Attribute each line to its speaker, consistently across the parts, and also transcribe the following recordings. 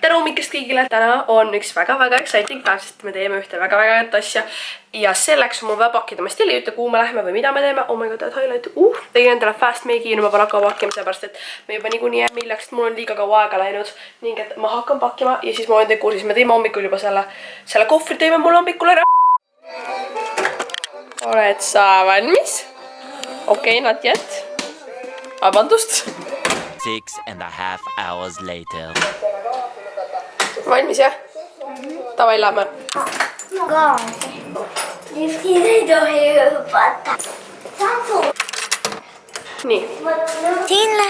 Speaker 1: tere hommikust kõigile! Täna on üks väga-väga exciting päev, sest me teeme ühte väga-väga head asja. Ja selleks on mul vaja pakkida, ma still ei ütle, kuhu me läheme või mida me teeme. Oh my god, that highlight. Tegin endale fast make'i ja ma pean hakkama pakkima, seepärast et me juba niikuinii jääme hiljaks, mul on liiga kaua aega läinud. Ning et ma hakkan pakkima ja siis ma olen teid kursis. Me teeme hommikul juba selle kohvri teeme mul hommikul ära. Oled sa valmis? Okei, not yet. Vabandust.
Speaker 2: 6.5 hours later.
Speaker 1: Valmis jah? Tavai lähme.
Speaker 3: Ei tohi hüpata.
Speaker 1: Nii.
Speaker 3: Siin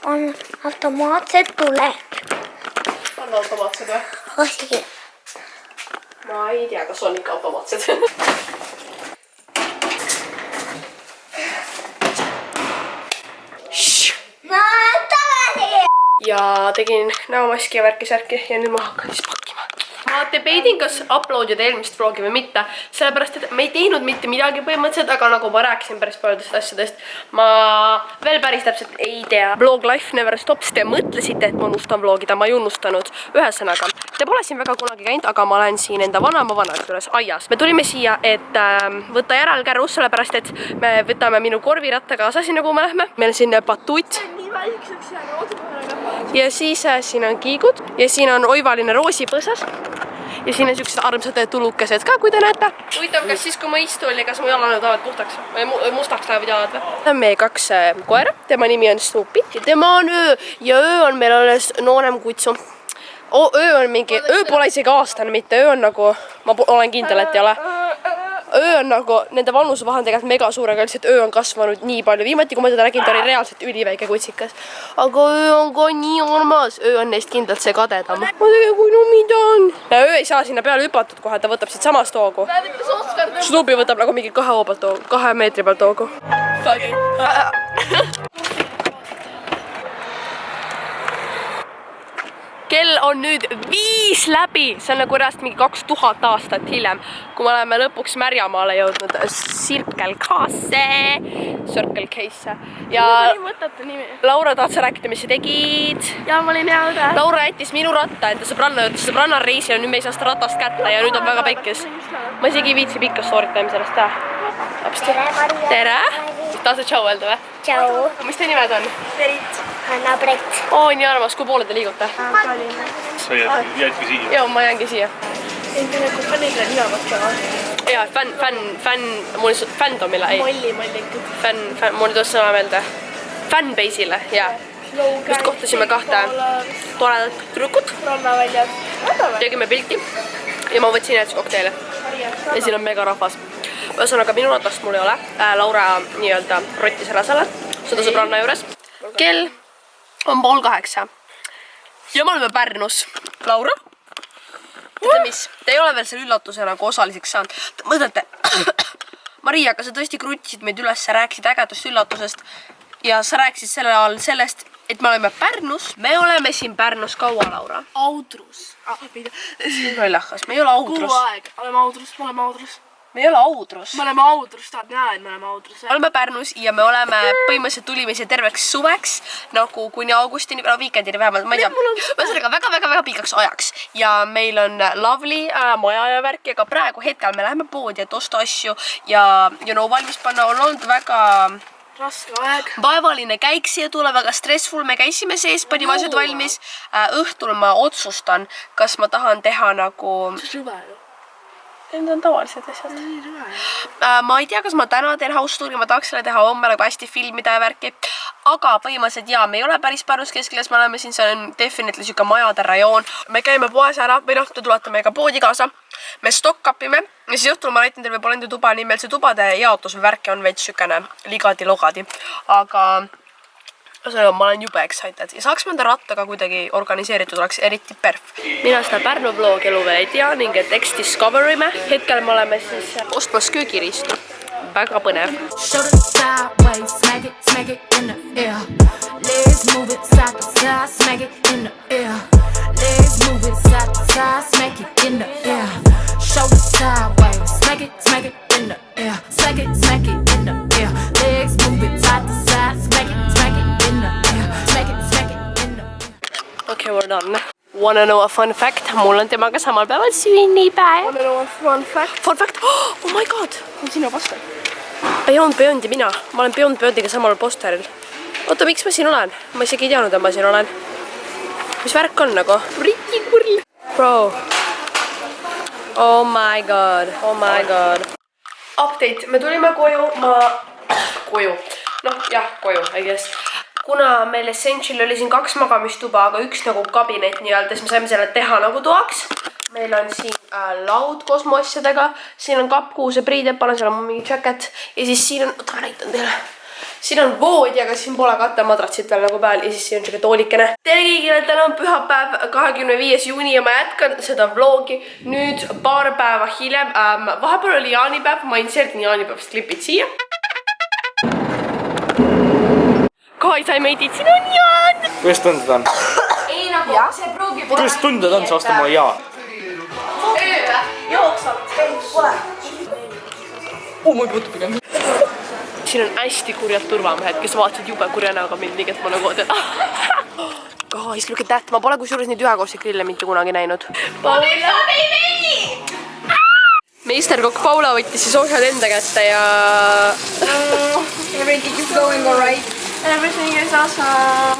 Speaker 3: on automaatsed tuled.
Speaker 1: On automaatsed või?
Speaker 3: Osi.
Speaker 1: Ma ei tea, kas on ikka automaatsed.
Speaker 3: No, tagasi!
Speaker 1: Ja tegin näomaski ja värki-särki ja nüüd ma hakkan siis pakkima. Ma debating, kas uploadida eelmist vlogi või mitte, sellepärast, et me ei teinud mitte midagi põhimõtteliselt, aga nagu ma rääkisin päris paljudest asjadest, ma veel päris täpselt ei tea. Vlog Life Never Stops, te mõtlesite, et ma unustan vlogida, ma ei unustanud. Ühesõnaga, te pole siin väga kunagi käinud, aga ma olen siin enda vanaema juures aias. Me tulime siia, et võtta järelkärus, sellepärast, et me võtame minu korviratta kaasa sinna, kuhu me lähme. Meil on siin patuut. Ja siis siin on kiigud ja siin on oivaline roosipõsas. Ja siin on siuksed armsad tulukesed ka, kui te näete. Huvitav, kas siis, kui ma istun, kas mu jalanud lähevad puhtaks või mustaks lähevad jalad või? Tämä on meie 2 koera. Tema nimi on Snoopy. Tema on Öö ja Öö on meil alles noorem kutsu. Öö on mingi, Öö pole isegi aastane mitte. Öö on nagu, ma olen kindel, et ei ole. Öö on nagu, nende vanusevahe on tegelikult mega suur, aga lihtsalt Öö on kasvanud nii palju. Viimati, kui ma teda nägin, ta oli reaalselt üliväike kutsikas. Aga Öö on ka nii armas. Öö on neist kindlalt see kadedam. Ma tegin, kui no mida on. Ja Öö ei saa sinna peale hüpatud kohe, ta võtab siit samast hoogu. Snoopy võtab nagu mingi 2 meetri pealt hoogu. Kell on nüüd 5 läbi, see on nagu räst mingi 2000 aastat hiljem, kui me oleme lõpuks Märjamaale jõudnud Circle K-sse. Ja Laura, tahad sa rääkida, mis sa tegid?
Speaker 4: Ja ma olin jääda.
Speaker 1: Laura jättis minu ratta enda sõbranna juurde, sõbranna reisil ja nüüd me ei saa seda ratast kätte ja nüüd on väga pekkis. Ma isegi ei viitsi pikka story't teeme sellest teha.
Speaker 3: Tere, Maria.
Speaker 1: Tere! Tahad sa tšau öelda või?
Speaker 3: Tšau.
Speaker 1: Mis te nimed on?
Speaker 4: Berit.
Speaker 3: Hanna Brett.
Speaker 1: Oo, nii armas, kui poole te liigute?
Speaker 4: Tallinna.
Speaker 5: Sa jäädki siia?
Speaker 1: Joo, ma jäängi siia.
Speaker 4: Enkä joku fanille niavatkava.
Speaker 1: Jaa, mul fandomilla, ei.
Speaker 4: Mollikud.
Speaker 1: Mul tuossa sama meelde. Fanbase'ile, jaa. Just kohtasime 2 toredat tüdrukut.
Speaker 4: Rannaväljad.
Speaker 1: Tegime pilti ja ma võtsin jätskokteile. Ja siin on mega rahvas. Ühesõnaga, minu ratast mul ei ole. Laura nii-öelda rottis ära selle. Seda sõbranna juures. Kell on 7:30. Ja me oleme Pärnus. Laura? Teate mis? Te ei ole veel selle üllatuse nagu osaliseks saanud. Mõtlete, Maria, aga sa tõesti krutisid meid üles, sa rääkisid ägedast üllatusest ja sa rääkisid selle ajal sellest, et me oleme Pärnus. Me oleme siin Pärnus kaua, Laura?
Speaker 4: Audrus.
Speaker 1: Lollahkas, me ei ole Audrus.
Speaker 4: Kuu aeg. Oleme Audrus.
Speaker 1: Me ei ole Audrus.
Speaker 4: Me oleme Audrus, tahad näha, et me oleme Audrus.
Speaker 1: Me oleme Pärnus ja me oleme põhimõtteliselt tulime siia terveks suveks, nagu kuni augustini, viikendini vähemalt, ma ei tea, ühesõnaga väga pikaks ajaks. Ja meil on lovely maja ja värki, aga praegu hetkel me läheme poodi, et osta asju ja valmis panna on olnud väga
Speaker 4: raske aeg.
Speaker 1: Vaevaline käik siia tule, väga stressful, me käisime sees, panime asjad valmis. Õhtul ma otsustan, kas ma tahan teha nagu...
Speaker 4: Rüve ju.
Speaker 1: Need on tavalised asjad. Ma ei tea, kas ma täna teen house tour'i, ma tahaks selle teha homme nagu hästi filmida ja värki. Aga põhimõtteliselt jaa, me ei ole päris Pärnus kesklinnas, me oleme siin, see on definitely siuke majade rajoon. Me käime poes ära või te tulete meiega poodi kaasa. Me stock-upime ja siis õhtul ma näitan teile võib-olla enda tuba, nii meil see tubade jaotus või värki on veits sükene ligadi-logadi. Aga... ma olen jube excited ja saaks mõnda rattaga kuidagi organiseeritud, oleks eriti perf. Mina seda Pärnu vlog elu veel ei tea ning et eks discover ime. Hetkel me oleme siis ostmas köögiriistu. Väga põnev. Okay, we're done. Wanna know a fun fact? Mul on temaga samal päeval sünnipäev.
Speaker 4: Wanna know a fun fact?
Speaker 1: Fun fact? Oh my god!
Speaker 4: On sinu poster?
Speaker 1: Beyond ja mina. Ma olen Beyondiga samal posteril. Oota, miks ma siin olen? Ma isegi ei teadnud, et ma siin olen. Mis värk on nagu? Rikki kurl. Bro. Oh my god. Oh my god. Update. Me tulime koju. Koju. Noh, jah, koju, I guess. Kuna meil Essential oli siin 2 magamistuba, aga 1 nagu kabinet nii-öelda, siis me saime selle teha nagu toaks. Meil on siin laud koos mu asjadega. Siin on kapp, kuhu see priideppal on, seal on mingi jacket. Ja siis siin on, oota ma näitan teile. Siin on voodi, aga siin pole kattemadratsit veel nagu peal. Ja siis siin on siuke toolikene. Tere kõigile, täna on pühapäev, 25. juuni ja ma jätkan seda vlogi nüüd paar päeva hiljem. Vahepeal oli jaanipäev, ma insertin jaanipäevast klipid siia. Guys, I made it, siin on Jaan!
Speaker 5: Kuidas tunded on?
Speaker 1: Ei nagu, see pruugib...
Speaker 5: Kuidas tunded on, sa vastu mulle jaa?
Speaker 1: Öö, jooksvalt. Pole.
Speaker 4: Ma ei puutu pigem.
Speaker 1: Siin on hästi kurjad turvamehed, kes vaatasid jube kurja näoga mind, nii et ma nagu ootan. Guys, look at that, ma pole kusjuures neid ühekordseid grille mitte kunagi näinud. Paula! Meisterkokk Paula võttis siis ohjad enda kätte ja...
Speaker 4: Everything is going alright. Everything is awesome.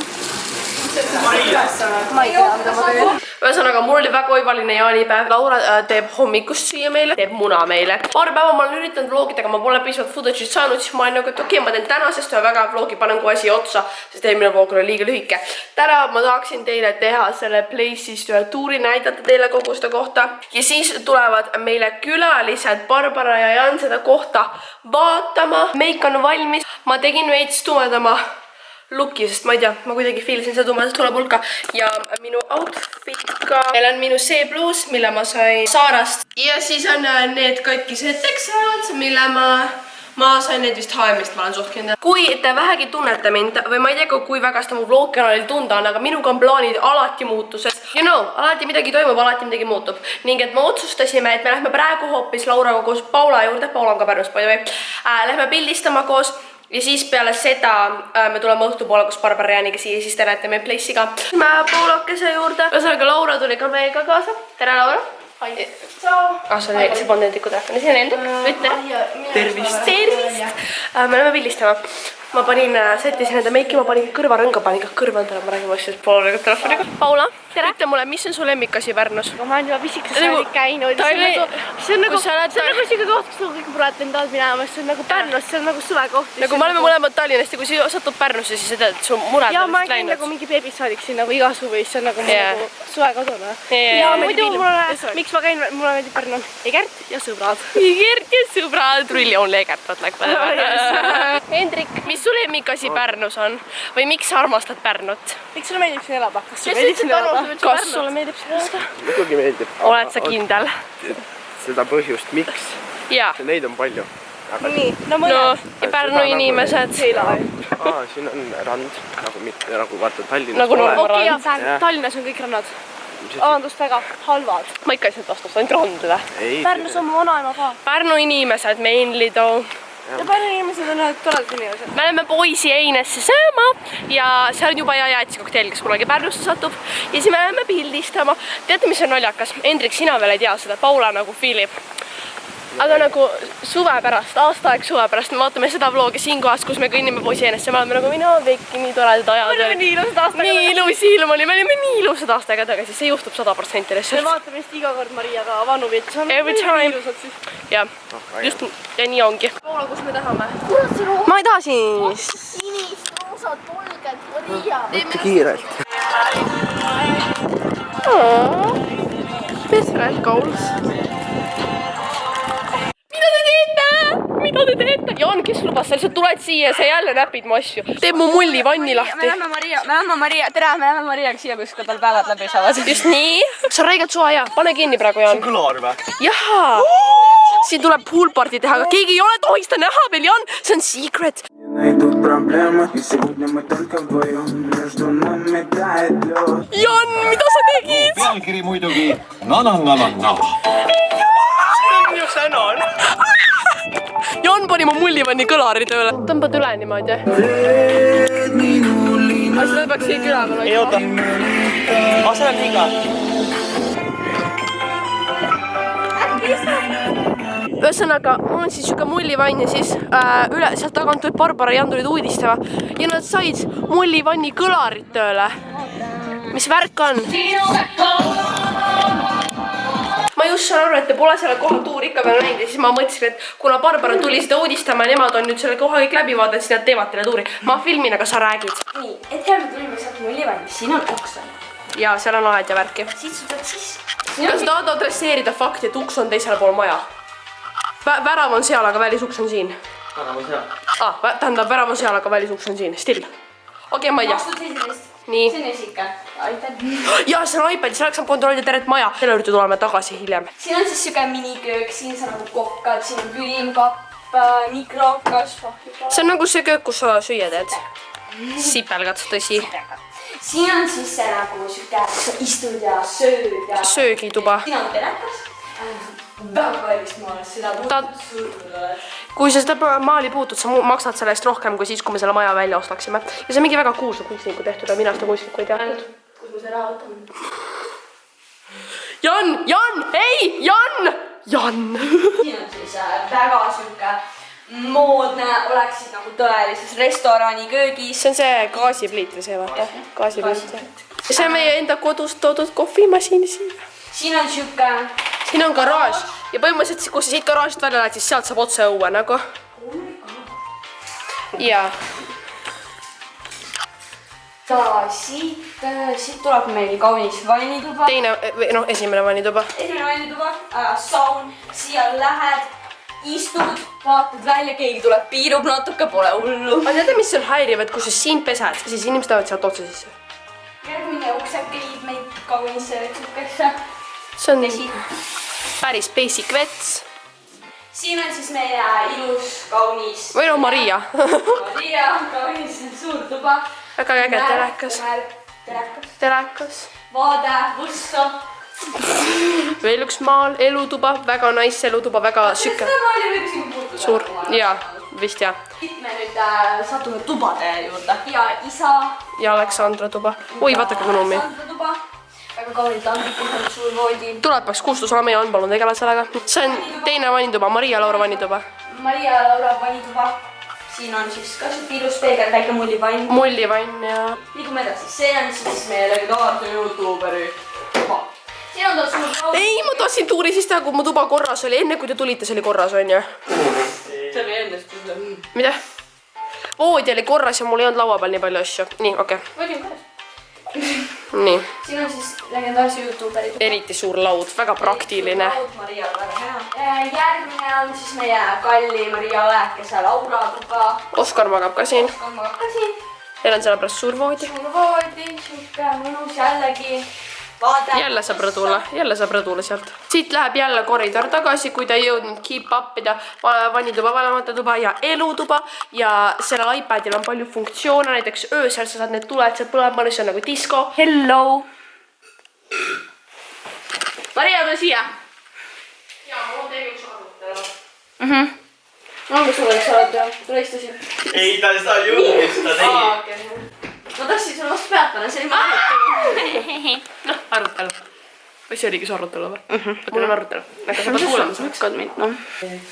Speaker 4: Ma ei tea, mida ma teen.
Speaker 1: Ühesõnaga, mul oli väga oivaline jaanipäev. Laura teeb hommikust süüa meile, teeb muna meile. Paar päeva ma olen üritanud vlogida, aga ma pole piisavalt footage'it saanud, siis ma olen nagu, et okei, ma teen tänasest ühe väga vlogi, panen kohe siia otsa, sest eelmine vlog oli liiga lühike. Täna ma tahaksin teile teha selle place'ist ühe tuuri, näidata teile kogu seda kohta. Ja siis tulevad meile külalised Barbara ja Jan seda kohta vaatama. Meik on valmis. Ma tegin veits tumedama looki, sest ma ei tea, ma kuidagi fiilsin seda tumedat tulepulka ja minu outfit ka. Meil on minu see bluus, mille ma sain Saarast ja siis on need katkised teksad, mille ma sain need vist H&M-ist, ma olen suht kindel. Kui te vähegi tunnete mind või ma ei tea, kui väga seda mu vlog-kanalil tunda on, aga minuga on plaanid alati muutuses. You know, alati midagi toimub, alati midagi muutub. Ning et me otsustasime, et me lähme praegu hoopis Lauraga koos Paula juurde, Paula on ka Pärnus, by the way. Lähme pildistama koos. Ja siis peale seda me tuleme õhtupoole koos Barbara Jaaniga siia, siis te näete meie place'i ka. Me Paulakese juurde. Ühesõnaga Laura tuli ka meiega kaasa. Tere, Laura! See polnud Hendriku telefoni, see on Hendrik. Ütle. Tervist! Tervist! Me oleme pildistama. Ma panin, sättisin enda meiki, ma panin kõrvarõnga, panin ka kõrvandale, ma räägin asjast Paulaga telefoniga. Paula, ütle mulle, mis on su lemmikasi Pärnus?
Speaker 6: Ma olen juba pisikas saadik käinud. See on nagu siuke koht, kus kõik mured lendavad minema, see on nagu Pärnus, see on nagu suvekoht.
Speaker 1: Nagu me oleme mõlemad Tallinnast ja kui sa satud Pärnusse, siis sa tead, et su mured
Speaker 6: ja
Speaker 1: on
Speaker 6: ma käin nagu mingi beebisaadik siin nagu iga suvi, see on nagu suvekodune. Ja muidu miks ma käin, mulle meeldib Pärnu. Egert ja sõbrad.
Speaker 1: Egert ja sõbrad. Really only Egert, what like Hendrik, mis su lemmikasi Pärnus on? Või miks sa armastad Pärnut?
Speaker 6: Miks sulle meeldib siin elada? Kas sulle meeldib siin elada?
Speaker 1: Kas sulle meeldib siin elada?
Speaker 5: Muidugi meeldib.
Speaker 1: Oled sa kindel?
Speaker 5: Seda põhjust, miks?
Speaker 1: Jaa.
Speaker 5: Neid on palju.
Speaker 6: Nii, no mõned.
Speaker 1: Ja Pärnu inimesed.
Speaker 5: Siin on rand, nagu vaata Tallinnas
Speaker 1: pole.
Speaker 6: Okei, Tallinnas on kõik rannad. Avandust väga halvad.
Speaker 1: Ma ikka lihtsalt vastust ainult randile.
Speaker 6: Pärnus on mu vanaema ka.
Speaker 1: Pärnu inimesed, mainly too.
Speaker 6: Ja Pärnu inimesed on ühed toredad inimesed.
Speaker 1: Me oleme poisi Einesse sööma ja see on juba jäätsikokteil, kes kunagi Pärnusse satub. Ja siis me oleme pildistama. Teate, mis on naljakas? Hendrik, sina veel ei tea seda. Paula nagu fiilib. Aga nagu suve pärast, aastaaeg suve pärast me vaatame seda vlogi siin kohas, kus me kõnnime poisi Einesse. Me oleme nagu mina, Vekki, nii toredad ajad.
Speaker 6: Me oleme nii ilusad aastaga tagasi.
Speaker 1: Nii ilus ilm oli. Me olime nii ilusad aastaga tagasi. See juhtub 100% lihtsalt.
Speaker 6: Me vaatame vist iga kord Mariaga vannu veits.
Speaker 1: Every time. Jah, just ja nii ongi.
Speaker 6: Paula, kus me tahame?
Speaker 1: Ma ei taha siis.
Speaker 6: Sinist, roosad, polged, Maria.
Speaker 5: Võtte kiirelt.
Speaker 1: Best friend goals. Mida te teete? Jaan, kes lubas, sa lihtsalt tuled siia ja sa jälle näpid mu asju. Teeb mu mulli vanni lahti.
Speaker 6: Me lähme Mariaga siia, kus ka tal päevad läbi saavad.
Speaker 1: Just nii. Sa räigad suva ja pane kinni praegu, Jaan.
Speaker 5: See on kõlar või?
Speaker 1: Jaha. Siin tuleb poolparty teha, aga keegi ei ole tohista näha veel, Jaan. See on secret. Jaan, mida sa tegid?
Speaker 7: Pealkiri muidugi na-na-na-na-na.
Speaker 5: Ju sõnan.
Speaker 1: Jaan pani mu mullivanni kõlari tööle. Tõmbad üle niimoodi.
Speaker 6: Seda peaks siia külama.
Speaker 5: Ei oota. see on liiga.
Speaker 1: Ühesõnaga, mul on siis siuke mullivann ja siis sealt tagant tulid Barbara ja Jan tulid uudistama ja nad said mullivanni kõlarit tööle. Mis värk on? Ma just saan aru, et te pole selle koha tuuri ikka veel näinud ja siis ma mõtlesin, et kuna Barbara tuli seda uudistama ja nemad on nüüd selle koha kõik läbi vaadanud, siis nad teevad teile tuuri. Ma filmin, aga sa räägid.
Speaker 6: nii, hetkel me tulime sealt mullivanni, siin on uks.
Speaker 1: Ja seal on aed ja värki.
Speaker 6: Siit sa pead sisse.
Speaker 1: Kas tahad adresseerida fakti, et uks on teisel pool maja? Värav on seal, aga välisuks on siin.
Speaker 5: Värav on seal.
Speaker 1: Tähendab, värav on seal, aga välisuks on siin. Still. Okei, ma ei tea.
Speaker 6: Astud 17.
Speaker 1: Nii.
Speaker 6: See on esika. Aitäh.
Speaker 1: Ja see on iPad, selleks saab kontrollida tervet maja. Selle juurde tuleme tagasi hiljem.
Speaker 6: Siin on siis siuke miniköök, siin sa nagu kokkad, siin on külmkapp, mikrokas.
Speaker 1: See on nagu see köök, kus sa süüa teed. Sipelgad, tõsi.
Speaker 6: Siin on siis see nagu siuke, kus sa istud ja sööd ja...
Speaker 1: Söögituba.
Speaker 6: Siin on telekas. Väga kallis maalast, seda puutud surnud oled.
Speaker 1: Kui sa seda maali puutud, sa maksad selle eest rohkem kui siis, kui me selle maja välja ostaksime. Ja see on mingi väga kuulsa kunstniku tehtud ja mina seda kunstniku ei teadnud.
Speaker 6: Kus ma selle raha võtan?
Speaker 1: Jan! Jan! Ei! Jan! Jan!
Speaker 6: Siin on siis väga siuke moodne, oleksid nagu tõelises restorani köögis.
Speaker 1: See on see gaasipliit või see, vaata. Gaasipliit. See on meie enda kodust toodud kohvimasin siia.
Speaker 6: Siin on siuke...
Speaker 1: Siin on garaaž ja põhimõtteliselt, kui sa siit garaažist välja lähed, siis sealt saab otse õue nagu. Ja.
Speaker 6: Siit tuleb meil kaunis vannituba.
Speaker 1: Teine, noh, esimene vannituba.
Speaker 6: Esimene vannituba, saun, siia lähed, istud, vaatad välja, keegi tuleb, piirub natuke, pole hullu.
Speaker 1: Aga teate, mis on häiriv, et kui sa siin pesed, siis inimesed lähevad sealt otse sisse.
Speaker 6: Järgmine ukseke viib meid kaunis siukesse.
Speaker 1: See on päris basic vets.
Speaker 6: Siin on siis meie ilus, kaunis...
Speaker 1: Või no Maria.
Speaker 6: Maria, kaunis suur tuba.
Speaker 1: Väga äge telekas. Telekas.
Speaker 6: Vaade, võsso.
Speaker 1: Veel üks maal, elutuba, väga nice elutuba, väga süke.
Speaker 6: Seda maali võib siin puutuda.
Speaker 1: Suur, jaa, vist jah.
Speaker 6: Siit me nüüd satume tubade juurde. Ja isa.
Speaker 1: Ja Aleksandra tuba. Oi, vaatake kui nummi.
Speaker 6: Aleksandra tuba. Väga kaunid lambikud on suur voodi.
Speaker 1: Tuleb peaks Kustus olema ja on palun tegele sellega. See on teine vannituba, Maria Laura vannituba.
Speaker 6: Maria Laura vannituba. Siin on siis ka siuke ilus peegel, väike mullivann.
Speaker 1: Mullivann ja...
Speaker 6: Liigume edasi. See on siis meie legendaarne YouTuberi tuba. Siin on ta suur laud.
Speaker 1: Ei, ma tahtsin tuuri siis teha, kui mu tuba korras oli. Enne kui te tulite, see oli korras, on ju?
Speaker 6: See oli ennest.
Speaker 1: Mida? Voodi oli korras ja mul ei olnud laua peal nii palju asju. Nii, okei.
Speaker 6: Voodi on korras.
Speaker 1: Nii.
Speaker 6: Siin on siis legendaarse YouTuberi tuba.
Speaker 1: Eriti suur laud, väga praktiline.
Speaker 6: Laud Marial väga hea. Järgmine on siis meie kalli Maria Olekese Laura tuba.
Speaker 1: Oskar magab ka siin.
Speaker 6: Oskar magab ka siin.
Speaker 1: Teil on sellepärast suur voodi.
Speaker 6: Suur voodi, siuke mõnus jällegi. Vaade.
Speaker 1: Jälle saab rõdule sealt. Siit läheb jälle koridor tagasi, kui ta ei jõudnud keep up'ida vannituba, vanemate tuba ja elutuba. Ja sellel iPadil on palju funktsioone, näiteks öösel sa saad need tuled sealt põlema, see on nagu disko. Hello! Maria, tule siia! Jaa, mul on teil üks arvutelu.
Speaker 6: No, mis sul oleks arvutelu? Tule istu siin.
Speaker 5: Ei, ta ei saa jõudis, ta tegi.
Speaker 6: Ma tahtsin sulle vastu peatana, see oli ma arvutelu.
Speaker 1: Noh, arutelu. Või see oligi su arutelu või? Mul on arutelu. Aga sa pead kuulama, sa hakkad mind, noh.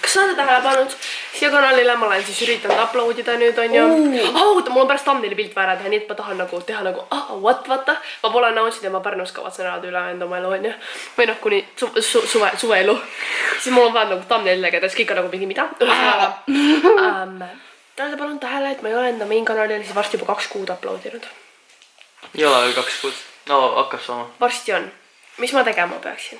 Speaker 1: Kas sa oled tähele pannud? Siia kanalile ma olen siis üritanud uploadida nüüd, on ju. Oota, mul on pärast thumbnaili pilt vaja teha, nii et ma tahan nagu teha nagu, what, vaata. Ma pole announce'id ja ma Pärnus kavatsen elada üle enda oma elu, on ju. Või noh, kuni suveelu. Siis mul on vaja nagu thumbnaili tegeda, siis kõik on nagu mingi mida. Te palun tähele, et ma ei ole enda main kanalile siis varsti juba 2 kuud uploadinud.
Speaker 5: Ei ole veel 2 kuud. No, hakkab saama.
Speaker 1: Varsti on. Mis ma tegema peaksin?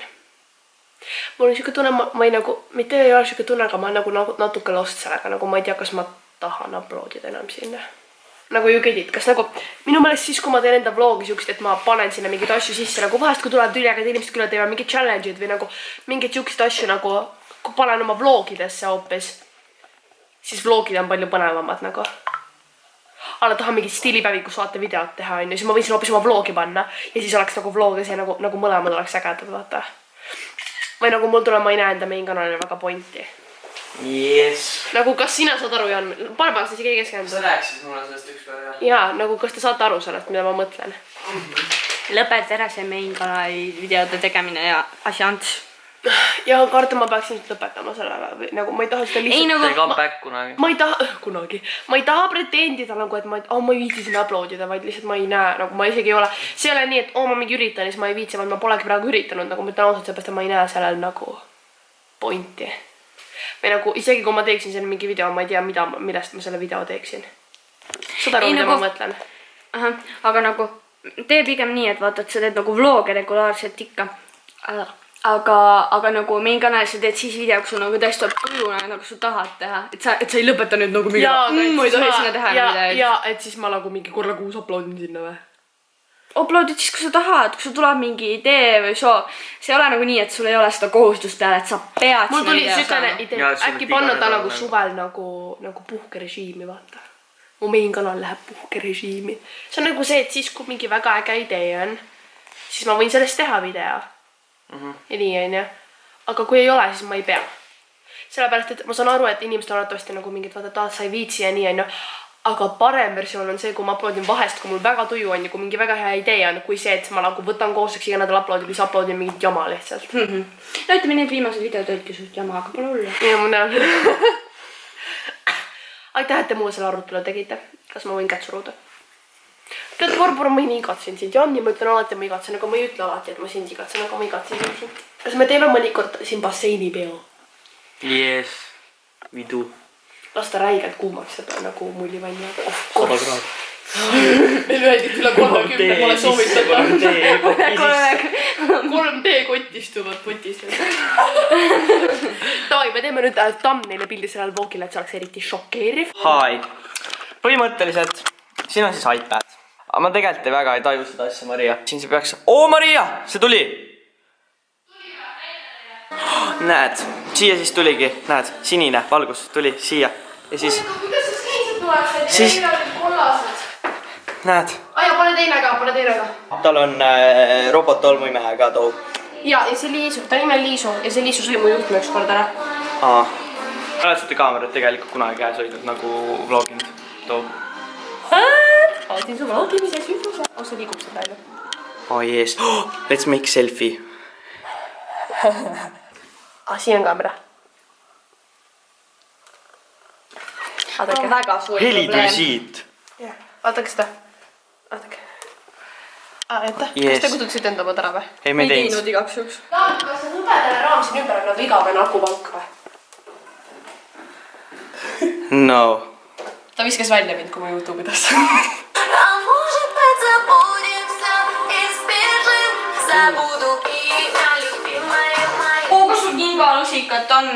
Speaker 1: Mul on siuke tunne, ma ei nagu, mitte ei ole siuke tunne, aga ma nagu natuke lost sellega, nagu ma ei tea, kas ma tahan uploadida enam sinna. Nagu ju gedid, kas nagu, minu meelest siis, kui ma teen enda vlogi siukest, et ma panen sinna mingeid asju sisse, nagu vahest, kui tulevad üliäged inimesed külla teevad mingid challenge'id või nagu mingeid siukest asju nagu, kui panen oma vlogidesse hoopis, siis vlogid on palju põnevamad nagu. Alla tahan mingit stiilipäevikus vaate videot teha, on ju, siis ma võin sinna hoopis oma vlogi panna ja siis oleks nagu vlogis ja nagu mõlemad oleks ägedad, vaata. Või nagu mul tuleb, ma ei näe enda main kanalile väga pointi.
Speaker 5: Yes.
Speaker 1: Nagu kas sina saad aru, Jan? Pane pärast isegi ei keskendu.
Speaker 5: Sa rääkisid mulle sellest ükskord, jah?
Speaker 1: Jaa, nagu kas te saate aru sellest, mida ma mõtlen?
Speaker 6: lõpeta ära see main kanali videode tegemine ja asjants.
Speaker 1: Ja karta ma peaksin nüüd lõpetama selle või nagu ma ei taha seda lihtsalt...
Speaker 5: Tee comeback kunagi.
Speaker 1: Ma ei taha... Kunagi. Ma ei taha pretendida nagu, et ma ei viitsi sinna uploadida, vaid lihtsalt ma ei näe, nagu ma isegi ei ole... See ei ole nii, et ma mingi üritan ja siis ma ei viitsi, vaid ma polegi praegu üritanud, nagu ma ütlen ausalt, seepärast, et ma ei näe sellel nagu pointi. Või nagu isegi kui ma teeksin selle mingi video, ma ei tea, millest ma selle video teeksin. Seda mida ma mõtlen.
Speaker 6: Aga nagu tee pigem nii, et vaata, et sa teed nagu vlooge regulaarselt ikka. Aga nagu main kanal sa teed siis video, kui sul nagu tõesti tuleb tuju nagu sa tahad teha. Et sa ei lõpeta nüüd nagu mingi ma ei tohi sinna teha midagi.
Speaker 1: Ja et siis ma nagu mingi korra kuus uploadin sinna või?
Speaker 6: Uploadid siis, kui sa tahad, kui sul tuleb mingi idee või show. See ei ole nagu nii, et sul ei ole seda kohustust peale, et sa pead
Speaker 1: mul tuli sükene idee, äkki panna ta nagu suvel nagu puhkerežiimi, vaata. Mu main kanal läheb puhkerežiimi. See on nagu see, et siis kui mingi väga äge idee on, siis ma võin sellest teha video. Ja nii on ja. Aga kui ei ole, siis ma ei pea. Sellepärast, et ma saan aru, et inimesed on arvatavasti nagu mingid vaata, sa ei viitsi ja nii on ja. Aga parem versioon on see, kui ma uploadin vahest, kui mul väga tuju on ja kui mingi väga hea idee on, kui see, et ma nagu võtan kooseks iga nädal uploadin, siis uploadin mingit jama lihtsalt.
Speaker 6: No ütleme, need viimased videod olidki suht jama, aga pole hullu.
Speaker 1: Ja ma näen. Aitäh, et te muu selle arutelu tegite. Kas ma võin kätt suruda? Tead, Barbara, ma ei igatsen sind. Janni, ma ütlen alati, et ma igatsen, aga ma ei ütle alati, et ma sind igatsen, aga ma igatsen sind. Kas me teeme mõnikord siin basseini peo?
Speaker 5: Yes, we do.
Speaker 1: Las ta räigelt kuumaks seda nagu mullivann.
Speaker 5: 100 kraad.
Speaker 1: Meil öeldid üle 30, pole soovitada. 3D kott istuvad potis. Tavai, me teeme nüüd thumbnaili pildi sellel vlogile, et see oleks eriti šokeeriv.
Speaker 8: Hi. Põhimõtteliselt, siin on siis iPad. Aga ma tegelikult väga ei taju seda asja, Maria. Siin see peaks... Maria! See tuli! Näed, siia siis tuligi. Näed, sinine valgus tuli siia. Ja siis...
Speaker 1: Kuidas see sinised tuleb? Siis...
Speaker 8: Näed.
Speaker 1: Aja, pane teine ka.
Speaker 8: Tal on robot-tolmuimehe ka too.
Speaker 1: Ja see Liisu, ta nime Liisu ja see Liisu sai mu juhtme üks kord ära.
Speaker 8: Oled seda kaamerat tegelikult kunagi käes hoidnud nagu vloginud too?
Speaker 1: Altin su vlogimise sündmuse. See liigub seda aega.
Speaker 8: Yes. Let's make selfie.
Speaker 1: Siin on kaamera.
Speaker 6: On väga suur
Speaker 8: Heli tuli
Speaker 6: probleem.
Speaker 8: siit.
Speaker 1: Vaatake seda. Vaatake. Jätta. Kas te kututsite enda omad ära või?
Speaker 8: Ei, me ei teinud.
Speaker 6: Teinud igaks juks.
Speaker 1: Kas see hõbedane raam siin ümber on nagu igavene akupank või?
Speaker 8: No.
Speaker 1: Ta viskas välja mind, kui ma YouTube'i tahtsin.
Speaker 6: Kas sul kingalusikat on?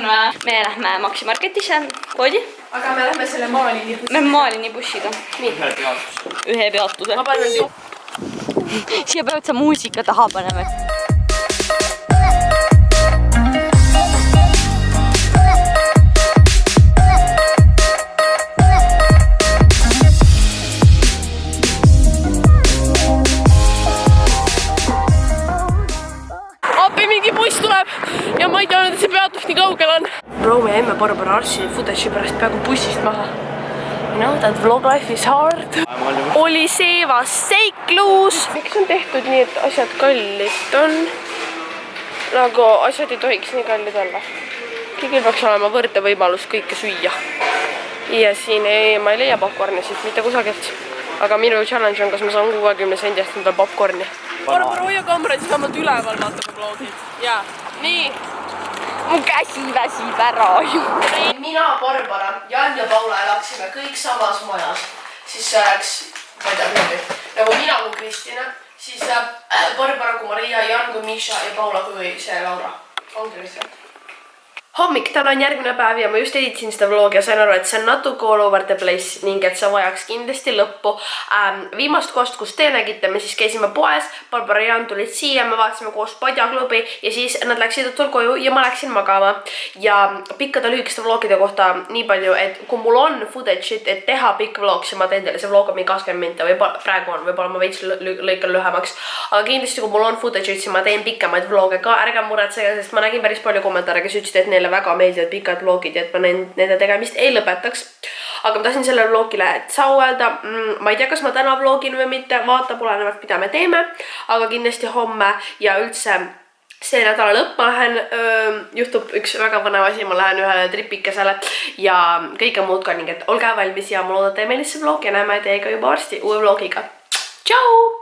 Speaker 6: Me lähme Maxi Marketisse koodi.
Speaker 1: Aga me lähme selle Maalini bussiga.
Speaker 6: Me Maalini bussiga. Ühe peatuse.
Speaker 1: Ma panen ju.
Speaker 6: Siia peavad sa muusika taha panema.
Speaker 1: Appi mingi buss tuleb ja ma ei teadnud, et see peatus nii kaugel on. Bro, me jäime Barbara Arsi footage'i pärast peaaegu bussist maha. You know that vlog life is hard. Oli seevas seiklus. Miks on tehtud nii, et asjad kallid on? Nagu asjad ei tohiks nii kallid olla. Kõigil peaks olema võrdne võimalus kõike süüa. Ja siin ma ei leia popcorni siit mitte kusagilt. Aga minu challenge on, kas ma saan 60 sendist enda popcorni. Barbara, hoia kaamera, siis vähemalt üleval vaatame vlogid. Jaa, nii.
Speaker 6: Mu käsi väsib ära ju.
Speaker 1: Mina, Barbara, Jan ja Paula elaksime kõik samas majas. Siis see oleks, ma ei tea midagi, nagu mina kui Kristina, siis Barbara kui Maria, Jan kui Misha ja Paula kui see Laura. Ongi lihtsalt. Hommik, täna on järgmine päev ja ma just editsin seda vlogi ja sain aru, et see on natuke all over the place ning et see vajaks kindlasti lõppu. Viimast kost, kus te nägite, me siis käisime poes, Barbara ja Jan tulid siia, me vaatasime koos padjaklubi ja siis nad läksid õhtul koju ja ma läksin magama. Ja pikkade lühikeste vlogide kohta nii palju, et kui mul on footage, et teha pikk vlog, siis ma teen teile see vlog on mingi 20 minta või praegu on, võib-olla ma veits lõikan lühemaks. Aga kindlasti, kui mul on footage, siis ma teen pikkemaid vloge ka, ärge muretsege, sest ma nägin päris palju kommentaare, kes ütlesid, et neile väga meeldivad pikad vlogid ja et ma nende tegemist ei lõpetaks. aga ma tahtsin sellele vlogile tšau öelda. Ma ei tea, kas ma täna vlogin või mitte, vaatab olenevalt, mida me teeme, aga kindlasti homme ja üldse see nädala lõpp ma lähen, juhtub üks väga põnev asi, ma lähen ühele tripikesele ja kõike muud ka, nii et olge valmis ja ma loodan, et teie meeldis see vlog ja näeme teiega juba varsti uue vlogiga. Tšau!